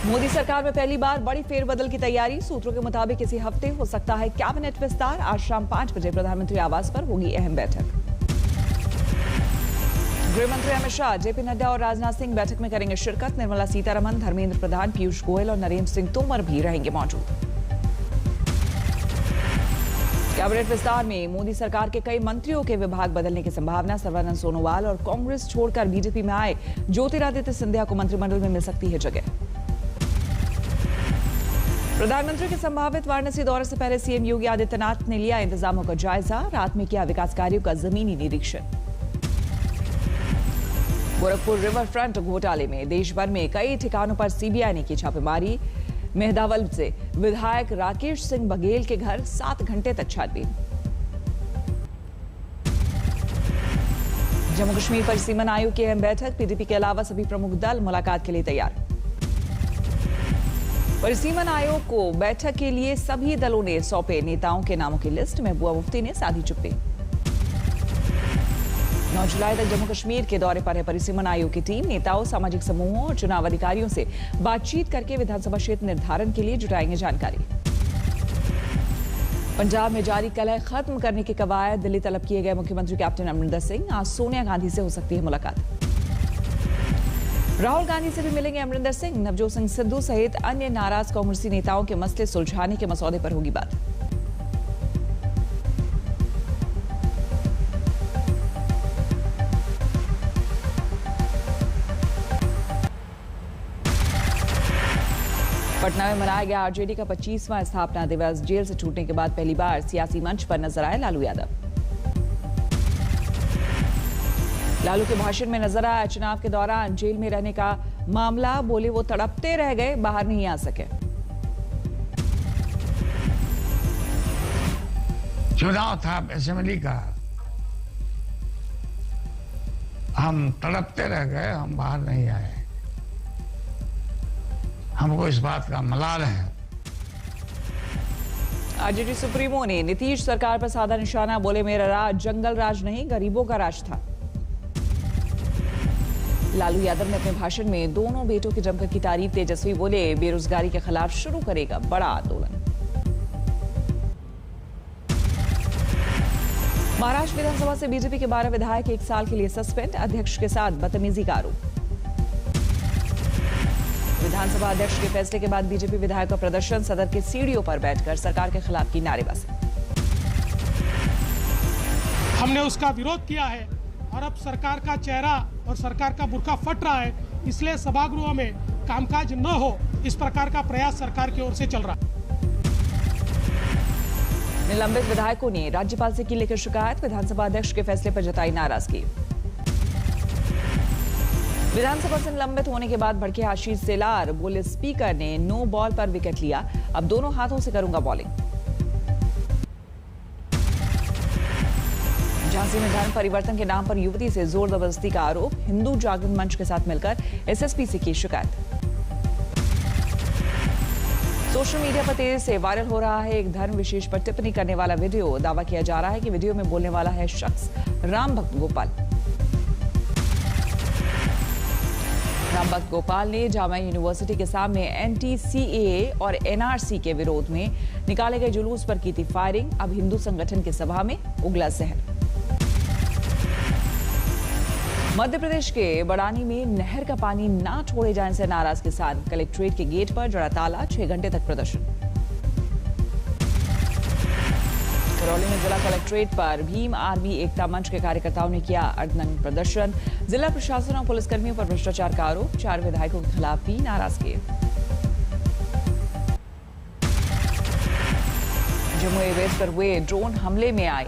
मोदी सरकार में पहली बार बड़ी फेरबदल की तैयारी। सूत्रों के मुताबिक इसी हफ्ते हो सकता है कैबिनेट विस्तार। आज शाम 5 बजे प्रधानमंत्री आवास पर होगी अहम बैठक। गृह मंत्री अमित शाह, जेपी नड्डा और राजनाथ सिंह बैठक में करेंगे शिरकत। निर्मला सीतारमण, धर्मेंद्र प्रधान, पीयूष गोयल और नरेंद्र सिंह तोमर भी रहेंगे मौजूद। कैबिनेट विस्तार में मोदी सरकार के कई मंत्रियों के विभाग बदलने की संभावना। सर्बानंद सोनोवाल और कांग्रेस छोड़कर बीजेपी में आए ज्योतिरादित्य सिंधिया को मंत्रिमंडल में मिल सकती है जगह। प्रधानमंत्री के संभावित वाराणसी दौरे से पहले सीएम योगी आदित्यनाथ ने लिया इंतजामों का जायजा। रात में किया विकास कार्यों का जमीनी निरीक्षण। गोरखपुर रिवर फ्रंट घोटाले में देश भर में कई ठिकानों पर सीबीआई ने की छापेमारी। मेहदावल से विधायक राकेश सिंह बघेल के घर 7 घंटे तक छानबीन। जम्मू कश्मीर परिसीमन आयोग की अहम बैठक। पीडीपी के अलावा सभी प्रमुख दल मुलाकात के लिए तैयार। परिसीमन आयोग को बैठक के लिए सभी दलों ने सौंपे नेताओं के नामों की लिस्ट। महबूबा मुफ्ती ने साधी चुप्पी। 9 जुलाई तक जम्मू कश्मीर के दौरे पर है परिसीमन आयोग की टीम। नेताओं, सामाजिक समूहों और चुनाव अधिकारियों से बातचीत करके विधानसभा क्षेत्र निर्धारण के लिए जुटाएंगे जानकारी। पंजाब में जारी कलह खत्म करने की कवायद। दिल्ली तलब किए गए मुख्यमंत्री कैप्टन अमरिंदर सिंह। आज सोनिया गांधी से हो सकती है मुलाकात। राहुल गांधी से भी मिलेंगे अमरिंदर सिंह। नवजोत सिंह सिद्धू सहित अन्य नाराज कांग्रेसी नेताओं के मसले सुलझाने के मसौदे पर होगी बात। पटना में मनाया गया आरजेडी का 25वां स्थापना दिवस। जेल से छूटने के बाद पहली बार सियासी मंच पर नजर आए लालू यादव। लालू के भाषण में नजर आया चुनाव के दौरान जेल में रहने का मामला। बोले वो तड़पते रह गए, बाहर नहीं आ सके। चुनाव था असेंबली का, हम तड़पते रह गए, हम बाहर नहीं आए। हमको इस बात का मलाल है। आरजेडी सुप्रीमो ने नीतीश सरकार पर साधा निशाना। बोले मेरा राज जंगल राज नहीं, गरीबों का राज था। लालू यादव ने अपने भाषण में दोनों बेटों के जमकर की तारीफ। तेजस्वी बोले बेरोजगारी के खिलाफ शुरू करेगा बड़ा आंदोलन। महाराष्ट्र विधानसभा से बीजेपी के 12 विधायक 1 साल के लिए सस्पेंड। अध्यक्ष के साथ बदतमीजी का आरोप। विधानसभा अध्यक्ष के फैसले के बाद बीजेपी विधायक का प्रदर्शन। सदन के सीढ़ियों पर बैठकर सरकार के खिलाफ की नारेबाजी। हमने उसका विरोध किया है और अब सरकार का चेहरा और सरकार का बुर्का फट रहा है, इसलिए सभागृह में कामकाज न हो, इस प्रकार का प्रयास सरकार की ओर से चल रहा है। निलंबित विधायकों ने राज्यपाल से की लेकर शिकायत। विधानसभा अध्यक्ष के फैसले पर जताई नाराजगी। विधानसभा से निलंबित होने के बाद भड़के आशीष सेलार। बोले स्पीकर ने नो बॉल पर विकेट लिया, अब दोनों हाथों से करूंगा बॉलिंग। झांसी में धर्म परिवर्तन के नाम पर युवती से जोर जबरदस्ती का आरोप। हिंदू जागरण मंच के साथ मिलकर एसएसपी से की शिकायत। सोशल मीडिया पर तेजी से वायरल हो रहा है एक धर्म विशेष पर टिप्पणी करने वाला वीडियो। दावा किया जा रहा है कि वीडियो में बोलने वाला है शख्स राम भक्त गोपाल। राम भक्त गोपाल ने जामिया यूनिवर्सिटी के सामने एंटी-सीएए और एनआरसी के विरोध में निकाले गए जुलूस पर की थी फायरिंग। अब हिंदू संगठन की सभा में उगला जहर। मध्य प्रदेश के बड़ानी में नहर का पानी ना छोड़े जाने से नाराज किसान। कलेक्ट्रेट के गेट पर जड़ा ताला। 6 घंटे तक प्रदर्शन। करौली में जिला कलेक्ट्रेट पर भीम आर्मी एकता मंच के कार्यकर्ताओं ने किया अर्धनग्न प्रदर्शन। जिला प्रशासन और पुलिसकर्मियों पर भ्रष्टाचार का आरोप। 4 विधायकों के खिलाफ भी नाराजगी। जम्मू एयरबेस पर हुए ड्रोन हमले में आई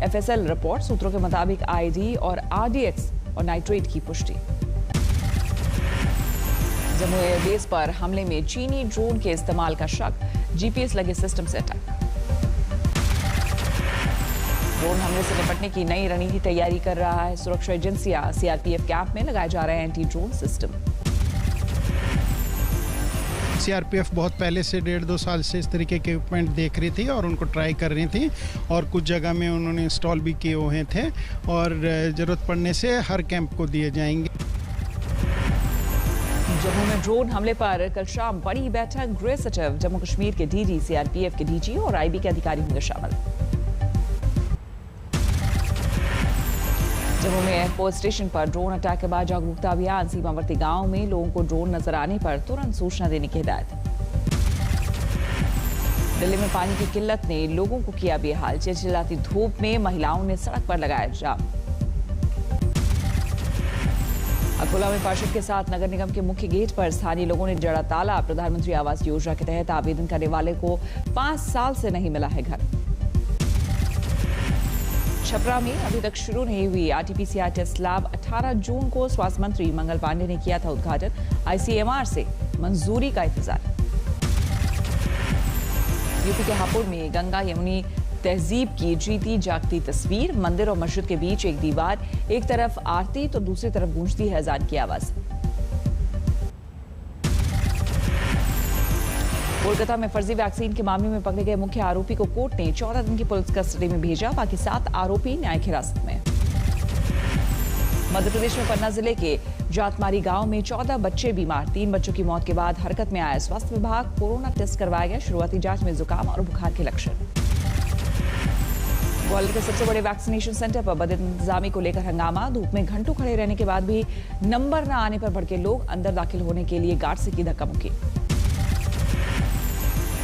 एफएसएल रिपोर्ट। सूत्रों के मुताबिक आईडी और आरडीएक्स और नाइट्रेट की पुष्टि। जम्मू एयरबेस पर हमले में चीनी ड्रोन के इस्तेमाल का शक। जीपीएस लगे सिस्टम से अटैक। ड्रोन हमले से निपटने की नई रणनीति तैयारी कर रहा है सुरक्षा एजेंसियां। सीआरपीएफ कैंप में लगाए जा रहे हैं एंटी ड्रोन सिस्टम। सीआरपीएफ बहुत पहले से 1.5-2 साल से इस तरीके के इक्विपमेंट देख रही थी और उनको ट्राई कर रही थी और कुछ जगह में उन्होंने इंस्टॉल भी किए हुए थे और ज़रूरत पड़ने से हर कैंप को दिए जाएंगे। जम्मू में ड्रोन हमले पर कल शाम बड़ी बैठक, गृह सचिव, जम्मू कश्मीर के डीजी, सीआरपीएफ के डीजी और आईबी के अधिकारी होंगे शामिल। जम्मू में एयरपोर्ट स्टेशन पर ड्रोन अटैक के बाद जागरूकता अभियान, सीमावर्ती गांव में लोगों को ड्रोन नजर आने पर तुरंत सूचना देने की हिदायत। दिल्ली में पानी की किल्लत ने लोगों को किया बेहाल, चिलचिलाती धूप में महिलाओं ने सड़क पर लगाया जाम। अकोला में पार्षद के साथ नगर निगम के मुख्य गेट पर स्थानीय लोगों ने जड़ा ताला, प्रधानमंत्री आवास योजना के तहत आवेदन करने वाले को 5 साल से नहीं मिला है घर। छपरा में अभी तक शुरू नहीं हुई आरटीपीसीआर टेस्ट लैब, 18 जून को स्वास्थ्य मंत्री मंगल पांडे ने किया था उद्घाटन, आईसीएमआर से मंजूरी का इंतजार। यूपी के हापुड़ में गंगा यमुनी तहजीब की जीती जागती तस्वीर, मंदिर और मस्जिद के बीच एक दीवार, एक तरफ आरती तो दूसरी तरफ गूंजती है अजान की आवाज। कोलकाता में फर्जी वैक्सीन के मामले में पकड़े गए मुख्य आरोपी को कोर्ट ने 14 दिन की पुलिस कस्टडी में भेजा, बाकी 7 आरोपी न्यायिक हिरासत में। मध्य प्रदेश में पन्ना जिले के जातमारी गांव में 14 बच्चे बीमार, 3 बच्चों की मौत के बाद हरकत में आया स्वास्थ्य विभाग, कोरोना टेस्ट करवाया गया, शुरुआती जांच में जुकाम और बुखार के लक्षण। ग्वालियर के सबसे बड़े वैक्सीनेशन सेंटर पर बदइंतजामी को लेकर हंगामा, धूप में घंटों खड़े रहने के बाद भी नंबर न आने पर भड़के लोग, अंदर दाखिल होने के लिए गार्ड से की धक्का-मुक्की।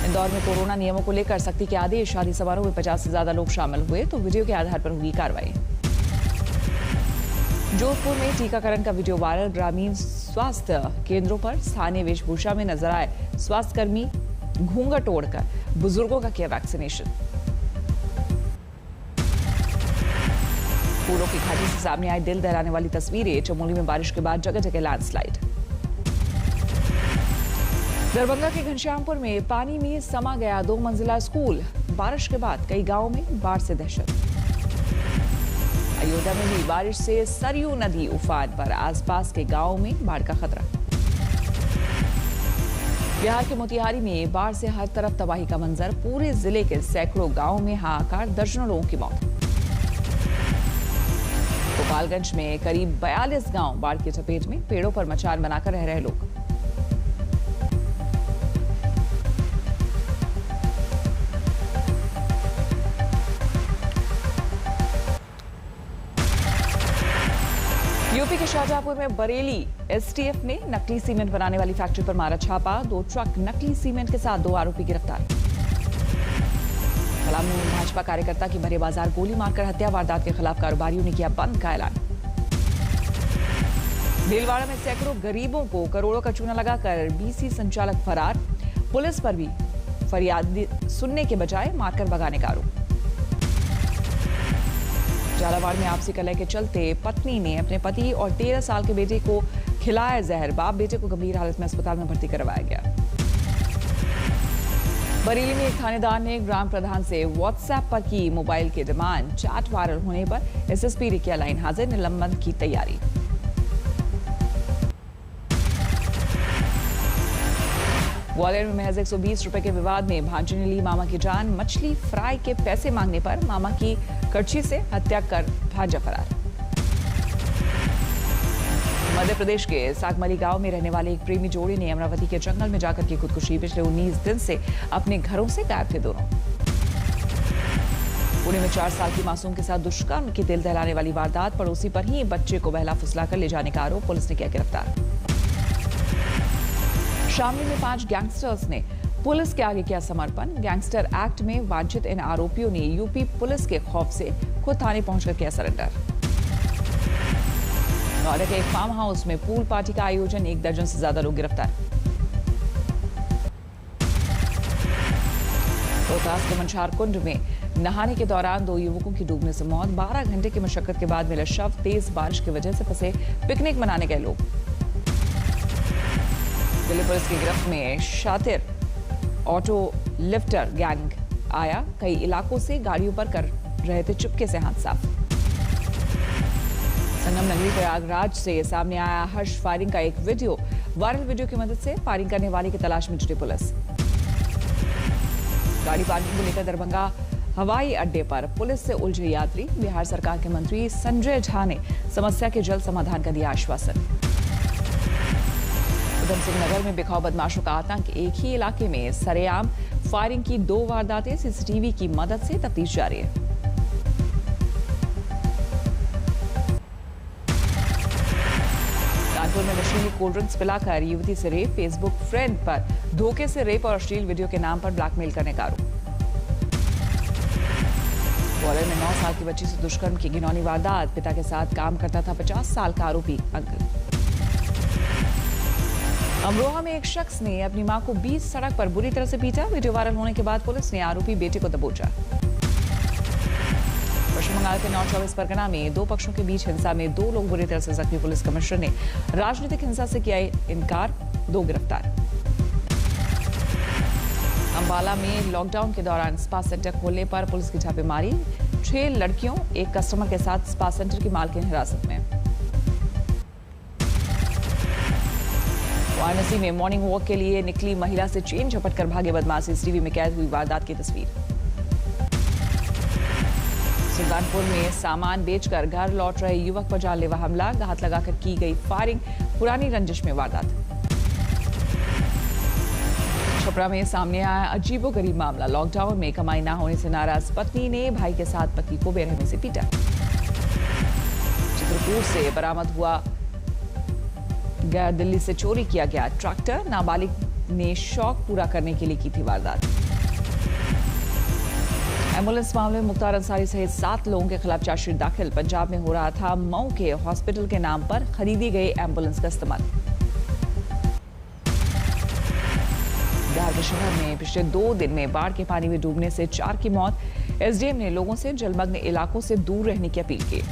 इंदौर में कोरोना नियमों को लेकर सख्ती के आदेश, शादी समारोह में 50 से ज्यादा लोग शामिल हुए तो वीडियो के आधार पर होगी कार्रवाई। जोधपुर में टीकाकरण का वीडियो वायरल, ग्रामीण स्वास्थ्य केंद्रों पर स्थानीय वेशभूषा में नजर आए स्वास्थ्यकर्मी, घूंघट ओढ़कर बुजुर्गों का किया वैक्सीनेशन। फूलों की घाटी से सामने आई दिल दहलाने वाली तस्वीरें, चमोली में बारिश के बाद जगह जगह लैंडस्लाइड। दरभंगा के घनश्यामपुर में पानी में समा गया 2 मंजिला स्कूल, बारिश के बाद कई गांवों में बाढ़ से दहशत। अयोध्या में भी बारिश से सरयू नदी उफान पर, आसपास के गांवों में बाढ़ का खतरा। बिहार के मोतिहारी में बाढ़ से हर तरफ तबाही का मंजर, पूरे जिले के सैकड़ों गांवों में हाहाकार, दर्जनों लोगों की मौत। गोपालगंज में करीब 42 गांव बाढ़ की चपेट में, पेड़ों पर मचान बनाकर रह रहे लोग। यूपी के शाहजहांपुर में बरेली एसटीएफ ने नकली सीमेंट बनाने वाली फैक्ट्री पर मारा छापा, 2 ट्रक नकली सीमेंट के साथ 2 आरोपी गिरफ्तार। पलामू में भाजपा कार्यकर्ता की भरे बाजार गोली मारकर हत्या, वारदात के खिलाफ कारोबारियों ने किया बंद का ऐलान। भीलवाड़ा में सैकड़ों गरीबों को करोड़ों का चूना लगाकर बीसी संचालक फरार, पुलिस पर भी फरियाद सुनने के बजाय मारकर भगाने का आरोप। झालावाड़ में आपसी कलह के चलते पत्नी ने अपने पति और 13 साल के बेटे को खिलाया जहर, बाप बेटे को गंभीर हालत में अस्पताल में भर्ती करवाया गया। बरेली में एक थानेदार ने ग्राम प्रधान से व्हाट्सएप पर की मोबाइल की डिमांड, चैट वायरल होने पर एसएसपी ने किया लाइन हाजिर, निलंबन की तैयारी। ग्वालियर में महज 120 रुपए के विवाद में भांजे ने ली मामा की जान, मछली फ्राई के पैसे मांगने पर मामा की करछी से हत्या कर भांजा फरार। मध्य प्रदेश के सागमली गांव में रहने वाले एक प्रेमी जोड़े ने अमरावती के जंगल में जाकर की खुदकुशी, पिछले 19 दिन से अपने घरों से गायब थे दोनों। पुणे में 4 साल की मासूम के साथ दुष्कर्म की दिल दहलाने वाली वारदात, पड़ोसी पर ही बच्चे को बहला फुसलाकर ले जाने का आरोप, पुलिस ने किया गिरफ्तार। शामली में 5 गैंगस्टर्स ने पुलिस के आगे किया समर्पण, गैंगस्टर एक्ट में वांछित इन आरोपियों ने यूपी पुलिस के खौफ से खुद थाने पहुंचकर किया सरेंडर। नोएडा के एक फार्म हाउस में पूल पार्टी का आयोजन, 1 दर्जन से ज्यादा लोग गिरफ्तार। रोहतास के मंछार कुंड में नहाने के दौरान 2 युवकों की डूबने से मौत, 12 घंटे की मशक्कत के बाद मिला शव, तेज बारिश की वजह से फंसे पिकनिक मनाने गए लोग। दिल्ली पुलिस की गिरफ्त में शातिर ऑटो लिफ्टर गैंग आया, कई इलाकों से गाड़ियों पर कर रहे थे चुपके से हाथ साफ। संगम नगरी प्रयागराज से सामने आया हर्ष फायरिंग का एक वीडियो, वायरल वीडियो की मदद से फायरिंग करने वाले की तलाश में जुटी पुलिस। गाड़ी पार्किंग को लेकर दरभंगा हवाई अड्डे पर पुलिस से उलझे यात्री, बिहार सरकार के मंत्री संजय झा ने समस्या के जल्द समाधान का दिया आश्वासन। उधम सिंह नगर में बिखाव बदमाशों का आतंक। एक ही इलाके में सरेआम फायरिंग की 2 वारदातें। सीसीटीवी की मदद से तफ्तीश जारी है। कानपुर में नशीली कोल्ड ड्रिंक्स पिलाकर युवती से रेप। फेसबुक फ्रेंड पर धोखे से रेप और अश्लील वीडियो के नाम पर ब्लैकमेल करने का आरोप। ग्वालियर में 9 साल की बच्ची से दुष्कर्म की घिनौनी वारदात। पिता के साथ काम करता था 50 साल का आरोपी अंकल। अमरोहा में एक शख्स ने अपनी मां को बीच सड़क पर बुरी तरह से पीटा। वीडियो वायरल होने के बाद पुलिस ने आरोपी बेटे को दबोचा। पश्चिम बंगाल के नॉर्थ 24 परगना में 2 पक्षों के बीच हिंसा में 2 लोग बुरी तरह से जख्मी। पुलिस कमिश्नर ने राजनीतिक हिंसा से किया इनकार। 2 गिरफ्तार। अंबाला में लॉकडाउन के दौरान स्पा सेंटर खोलने पर पुलिस की छापेमारी। 6 लड़कियों, एक कस्टमर के साथ स्पा सेंटर की मालकिन हिरासत में। वाराणसी में मॉर्निंग वॉक के लिए निकली महिला से चेन झपटकर भागे बदमाश। सीसीटीवी में कैद हुई वारदात की तस्वीर। सुल्तानपुर में सामान बेचकर घर लौट रहे युवक पर जानलेवा हमला। घात लगाकर की गई फायरिंग। पुरानी रंजिश में वारदात। छपरा में सामने आया अजीबोगरीब मामला। लॉकडाउन में कमाई ना होने से नाराज पत्नी ने भाई के साथ पति को बेरहमी से पीटा। चित्रकूट से बरामद हुआ गैर दिल्ली से चोरी किया गया ट्रैक्टर। नाबालिग ने शौक पूरा करने के लिए की थी वारदात। एम्बुलेंस मामले में मुख्तार अंसारी सहित 7 लोगों के खिलाफ चार्जशीट दाखिल। पंजाब में हो रहा था मऊ के हॉस्पिटल के नाम पर खरीदी गई एम्बुलेंस का इस्तेमाल। बिहार के शहर में पिछले 2 दिन में बाढ़ के पानी में डूबने से 4 की मौत। एसडीएम ने लोगों से जलमग्न इलाकों से दूर रहने की अपील की।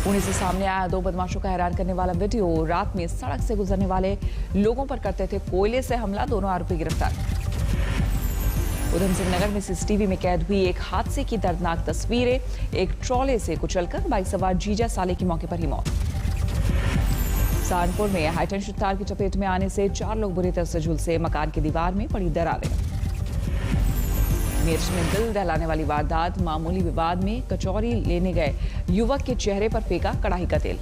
पुणे से सामने आया 2 बदमाशों का हैरान करने वाला वीडियो। रात में सड़क से गुजरने वाले लोगों पर करते थे कोयले से हमला। दोनों आरोपी गिरफ्तार। उधम सिंह नगर में सीसीटीवी में कैद हुई एक हादसे की दर्दनाक तस्वीरें। एक ट्रॉले से कुचलकर बाइक सवार जीजा साले की मौके पर ही मौत। सहारनपुर में हाईटेंशन तार की चपेट में आने से 4 लोग बुरी तरह से झुलसे। मकान की दीवार में पड़ी दरारें। मेरठ में दिल दहलाने वाली वारदात। मामूली विवाद में कचौरी लेने गए युवक के चेहरे पर फेंका कड़ाही का तेल।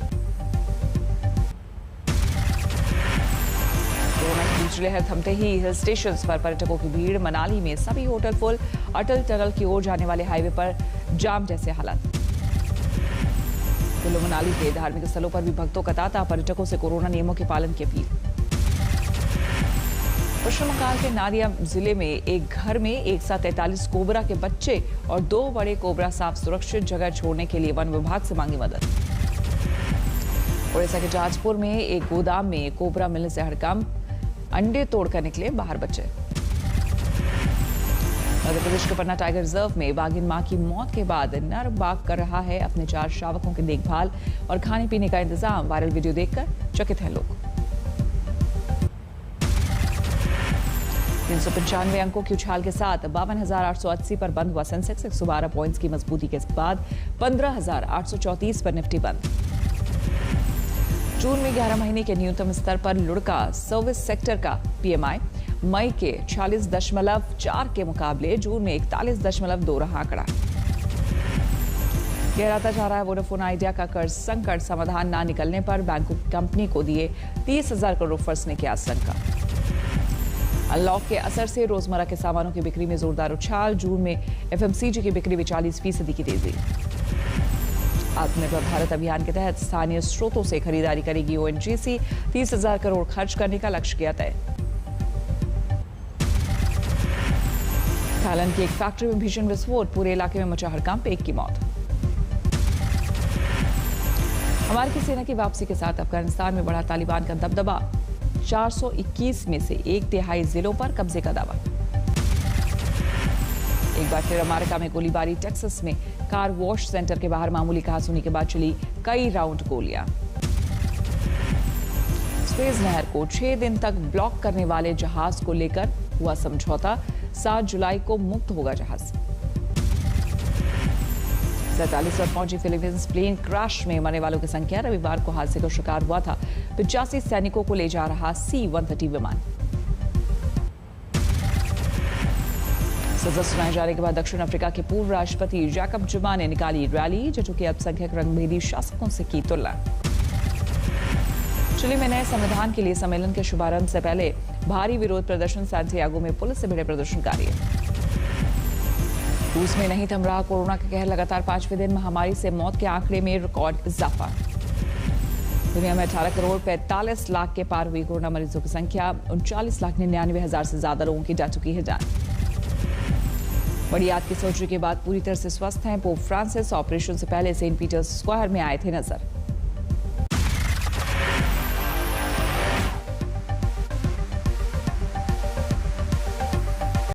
कोरोना की दूसरी लहर थमते ही हिल स्टेशंस पर पर्यटकों की भीड़। मनाली में सभी होटल फुल। अटल टनल की ओर जाने वाले हाईवे पर जाम जैसे हालात। कुल्लू मनाली के धार्मिक स्थलों पर भी भक्तों का तांता। पर्यटकों से कोरोना नियमों के पालन की अपील। पश्चिम बंगाल के नादिया जिले में एक घर में एक साथ 43 कोबरा के बच्चे और 2 बड़े कोबरा सांप सुरक्षित जगह छोड़ने के लिए वन विभाग से मांगी मदद। उड़ीसा के जाजपुर में एक गोदाम में कोबरा मिलने से हड़कंप। अंडे तोड़कर निकले बाहर बच्चे। मध्य प्रदेश के पन्ना टाइगर रिजर्व में बाघिन मां की मौत के बाद नर बाघ कर रहा है अपने 4 शावकों की देखभाल और खाने पीने का इंतजाम। वायरल वीडियो देखकर चकित हैं लोग। 395 अंकों की उछाल के साथ 52,880 पर बंद हुआ सेंसेक्स। 112 पॉइंट्स की मजबूती के बाद 15,834 पर निफ्टी बंद। जून में 11 महीने के न्यूनतम स्तर पर लुढ़का सर्विस सेक्टर का पीएमआई। मई के 46.4 के मुकाबले जून में 41.2 रहा आंकड़ा। गहराता जा रहा है वोडाफोन आइडिया का कर्ज संकट। समाधान ना निकलने पर बैंकों की कंपनी को दिए 30,000 करोड़ फंसने की आशंका। अनलॉक के असर से रोजमर्रा के सामानों की बिक्री में जोरदार उछाल। जून में एफएमसीजी की बिक्री में 40% की तेजी। आत्मनिर्भर भारत अभियान के तहत स्थानीय स्रोतों से खरीदारी करेगी ओएनजीसी। 30,000 करोड़ खर्च करने का लक्ष्य किया तय। थाईलैंड की एक फैक्ट्री में भीषण विस्फोट। पूरे इलाके में मचा हड़कंप। 1 की मौत। अमेरिकी सेना की वापसी के साथ अफगानिस्तान में बढ़ा तालिबान का दबदबा। 421 में से 1/3 जिलों पर कब्जे का दावा। एक बार फिर अमेरिका में गोलीबारी। टेक्सास में कार वॉश सेंटर के बाहर मामूली कहासुनी के बाद चली कई राउंड गोलियां। सुएज नहर को 6 दिन तक ब्लॉक करने वाले जहाज को लेकर हुआ समझौता। 7 जुलाई को मुक्त होगा जहाज। 47 पर पहुंची फिलीपींस प्लेन क्रैश में मरने वालों की संख्या। रविवार को हादसे का शिकार हुआ था 85 सैनिकों को ले जा रहा C-130 विमान। सजा सुनाए जाने के बाद दक्षिण अफ्रीका के पूर्व राष्ट्रपति जैकब जुमा ने निकाली रैली। जजों के अल्पसंख्यक रंगभेदी शासकों से की तुलना। चिली में नए संविधान के लिए सम्मेलन के शुभारंभ से पहले भारी विरोध प्रदर्शन सैंटियागो में पुलिस से भिड़े प्रदर्शनकारी। रूस में नहीं थम रहा कोरोना का कहर, लगातार 5वें दिन महामारी से मौत के आंकड़े में रिकॉर्ड इजाफा। दुनिया में 18 करोड़ 45 लाख के पार हुई कोरोना मरीजों की संख्या, 39,99,000 से ज्यादा लोगों की जा चुकी है जान। बड़ी याद की सर्जरी के बाद पूरी तरह से स्वस्थ हैं पोप फ्रांसिस। ऑपरेशन से पहले सेंट पीटर्स स्क्वायर में आए थे नजर।